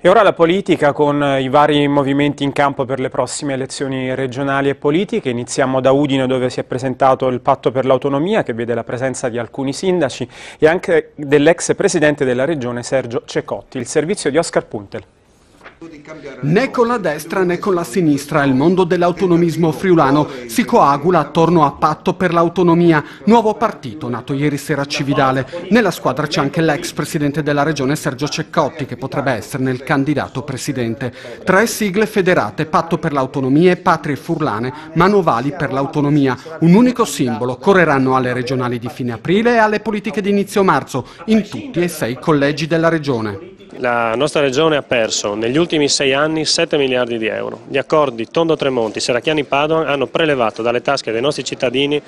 E ora la politica con i vari movimenti in campo per le prossime elezioni regionali e politiche. Iniziamo da Udine, dove si è presentato il patto per l'autonomia, che vede la presenza di alcuni sindaci e anche dell'ex presidente della regione Sergio Ceccotti. Il servizio di Oscar Puntel. Né con la destra né con la sinistra il mondo dell'autonomismo friulano si coagula attorno a Patto per l'Autonomia, nuovo partito nato ieri sera a Cividale. Nella squadra c'è anche l'ex presidente della regione Sergio Ceccotti, che potrebbe esserne il candidato presidente. 3 sigle federate: Patto per l'Autonomia e Patrie Furlane, Manovali per l'Autonomia. Un unico simbolo: correranno alle regionali di fine aprile e alle politiche di inizio marzo in tutti e 6 collegi della regione. La nostra regione ha perso negli ultimi 6 anni 7 miliardi di euro. Gli accordi Tondo-Tremonti, Serracchiani-Padoan hanno prelevato dalle tasche dei nostri cittadini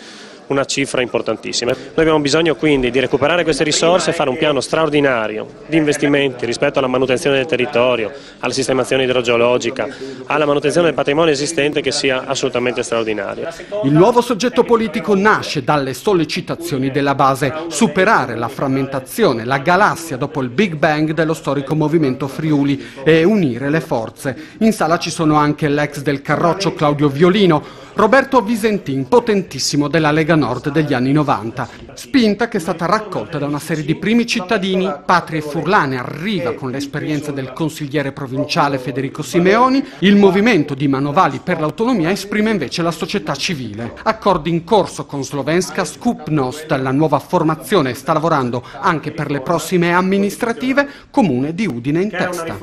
una cifra importantissima. Noi abbiamo bisogno quindi di recuperare queste risorse e fare un piano straordinario di investimenti rispetto alla manutenzione del territorio, alla sistemazione idrogeologica, alla manutenzione del patrimonio esistente, che sia assolutamente straordinaria. Il nuovo soggetto politico nasce dalle sollecitazioni della base: superare la frammentazione, la galassia dopo il Big Bang dello storico movimento Friuli e unire le forze. In sala ci sono anche l'ex del Carroccio Claudio Violino, Roberto Visentin, potentissimo della Lega Nord degli anni 90. Spinta che è stata raccolta da una serie di primi cittadini. Patrie Furlane arriva con l'esperienza del consigliere provinciale Federico Simeoni. Il movimento di Manovali per l'Autonomia esprime invece la società civile. Accordi in corso con Slovenska Skupnost, la nuova formazione sta lavorando anche per le prossime amministrative, Comune di Udine in testa.